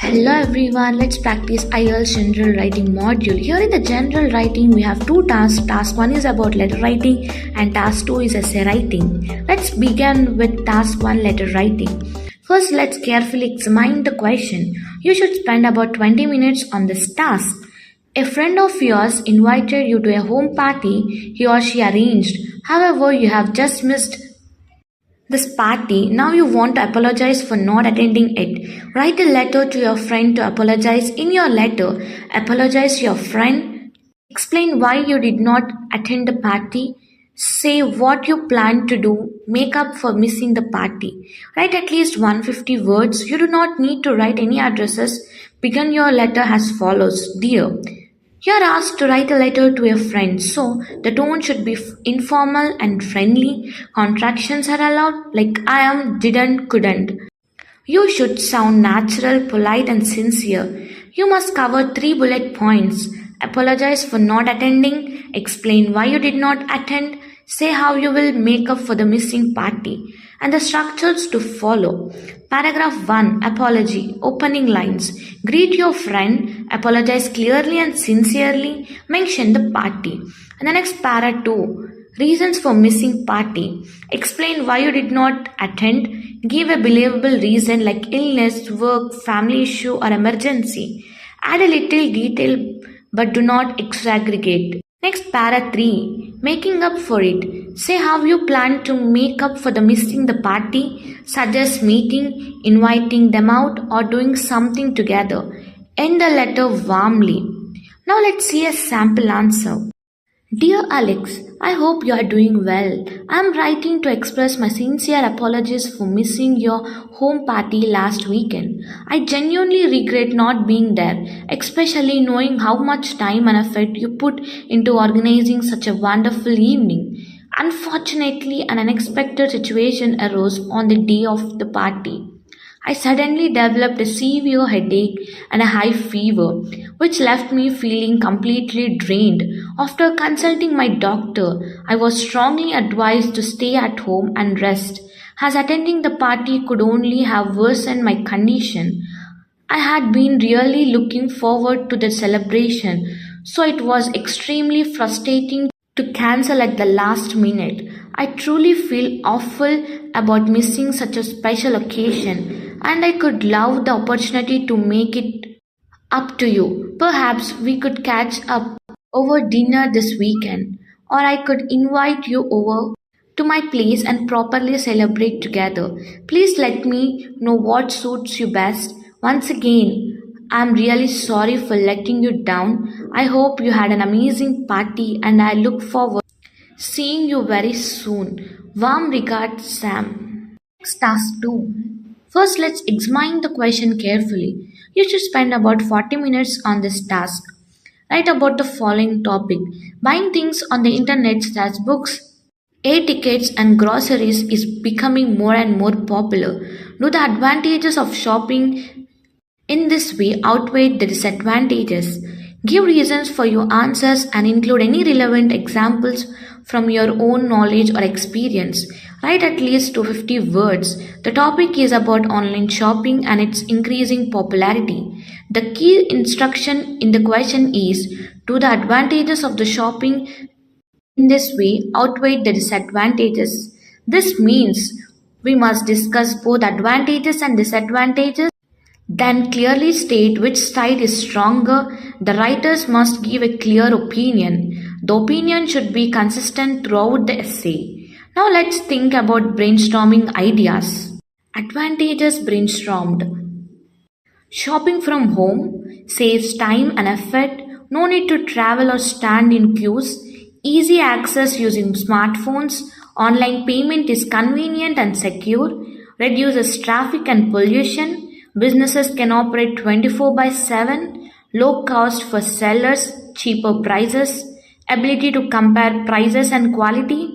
Hello everyone, let's practice IELTS General Writing Module. Here in the General Writing, we have two tasks. Task 1 is about letter writing and Task 2 is essay writing. Let's begin with Task 1, letter writing. First, let's carefully examine the question. You should spend about 20 minutes on this task. A friend of yours invited you to a home party he or she arranged. However, you have just missed this party. Now you want to apologize for not attending it. Write a letter to your friend to apologize. In your letter, apologize to your friend. Explain why you did not attend the party. Say what you plan to do. Make up for missing the party. Write at least 150 words. You do not need to write any addresses. Begin your letter as follows. Dear, you are asked to write a letter to a friend, so the tone should be informal and friendly. Contractions are allowed, like I am, didn't, couldn't. You should sound natural, polite, and sincere. You must cover 3 bullet points. Apologize for not attending, explain why you did not attend, say how you will make up for the missing party, and the structures to follow. Paragraph 1, apology, opening lines. Greet your friend, apologize clearly and sincerely, mention the party. And the next para 2, reasons for missing party. Explain why you did not attend, give a believable reason like illness, work, family issue or emergency. Add a little detail but do not exaggerate. Next para 3, making up for it. Say how you plan to make up for the missing the party, suggest meeting, inviting them out or doing something together. End the letter warmly. Now let's see a sample answer. Dear Alex, I hope you are doing well. I am writing to express my sincere apologies for missing your home party last weekend. I genuinely regret not being there, especially knowing how much time and effort you put into organizing such a wonderful evening. Unfortunately, an unexpected situation arose on the day of the party. I suddenly developed a severe headache and a high fever, which left me feeling completely drained. After consulting my doctor, I was strongly advised to stay at home and rest, as attending the party could only have worsened my condition. I had been really looking forward to the celebration, so it was extremely frustrating to cancel at the last minute. I truly feel awful about missing such a special occasion, and I could love the opportunity to make it up to you. Perhaps we could catch up over dinner this weekend, or I could invite you over to my place and properly celebrate together. Please let me know what suits you best. Once again, I'm really sorry for letting you down. I hope you had an amazing party and I look forward to seeing you very soon. Warm regards, Sam. Next, task 2. First, let's examine the question carefully. You should spend about 40 minutes on this task. Write about the following topic. Buying things on the internet such as books, air tickets and groceries is becoming more and more popular. Do the advantages of shopping in this way outweigh the disadvantages? Give reasons for your answers and include any relevant examples from your own knowledge or experience. Write at least 250 words. The topic is about online shopping and its increasing popularity. The key instruction in the question is, do the advantages of the shopping in this way outweigh the disadvantages? This means we must discuss both advantages and disadvantages, then clearly state which side is stronger. The writers must give a clear opinion. The opinion should be consistent throughout the essay. Now let's think about brainstorming ideas. Advantages brainstormed. Shopping from home saves time and effort. No need to travel or stand in queues. Easy access using smartphones. Online payment is convenient and secure. Reduces traffic and pollution. Businesses can operate 24/7, low cost for sellers, cheaper prices, ability to compare prices and quality,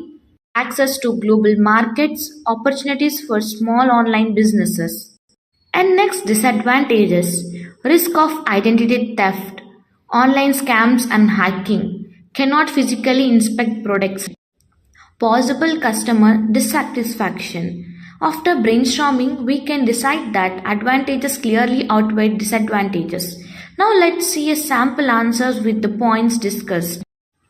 access to global markets, opportunities for small online businesses. And next, disadvantages: risk of identity theft, online scams and hacking, cannot physically inspect products, possible customer dissatisfaction, After brainstorming, we can decide that advantages clearly outweigh disadvantages. Now let's see a sample answers with the points discussed.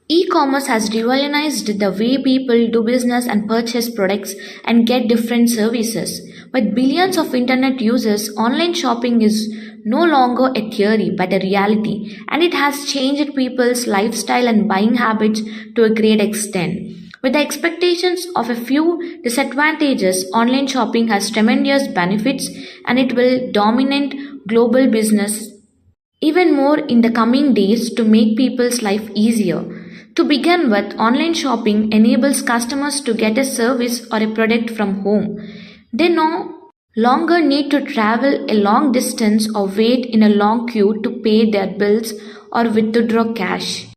E-commerce has revolutionized the way people do business and purchase products and get different services. With billions of internet users, online shopping is no longer a theory but a reality, and it has changed people's lifestyle and buying habits to a great extent. With the expectations of a few disadvantages, online shopping has tremendous benefits and it will dominate global business even more in the coming days to make people's life easier. To begin with, online shopping enables customers to get a service or a product from home. They no longer need to travel a long distance or wait in a long queue to pay their bills or withdraw cash.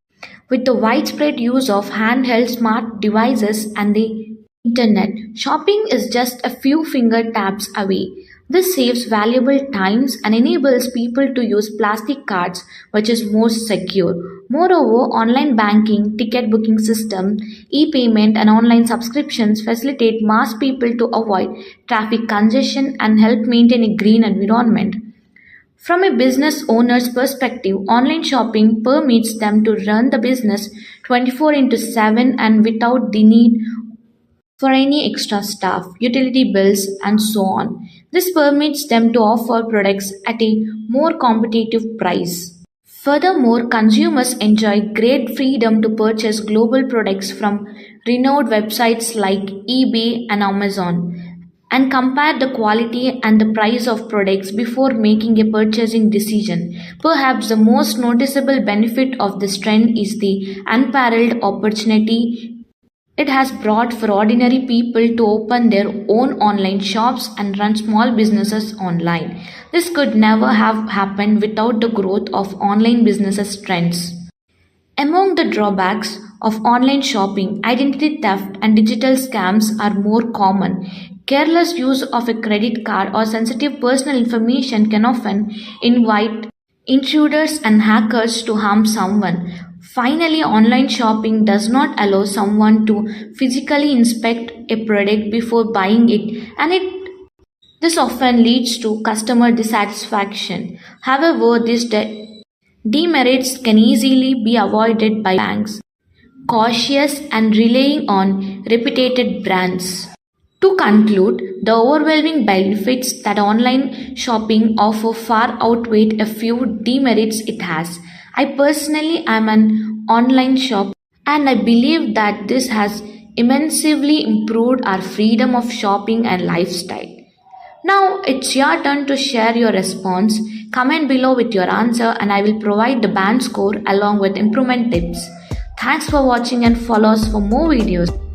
With the widespread use of handheld smart devices and the internet, shopping is just a few finger taps away. This saves valuable times and enables people to use plastic cards, which is more secure. Moreover, online banking, ticket booking system, e-payment and online subscriptions facilitate mass people to avoid traffic congestion and help maintain a green environment. From a business owner's perspective, online shopping permits them to run the business 24 into 7 and without the need for any extra staff, utility bills, and so on. This permits them to offer products at a more competitive price. Furthermore, consumers enjoy great freedom to purchase global products from renowned websites like eBay and Amazon and compare the quality and the price of products before making a purchasing decision. Perhaps the most noticeable benefit of this trend is the unparalleled opportunity it has brought for ordinary people to open their own online shops and run small businesses online. This could never have happened without the growth of online businesses trends. Among the drawbacks of online shopping, identity theft and digital scams are more common. Careless use of a credit card or sensitive personal information can often invite intruders and hackers to harm someone. Finally, online shopping does not allow someone to physically inspect a product before buying it, and this often leads to customer dissatisfaction. However, these demerits can easily be avoided by banks cautious and relying on reputed brands. To conclude, the overwhelming benefits that online shopping offer far outweigh a few demerits it has. I personally am an online shopper and I believe that this has immensely improved our freedom of shopping and lifestyle. Now it's your turn to share your response. Comment below with your answer and I will provide the band score along with improvement tips. Thanks for watching and follow us for more videos.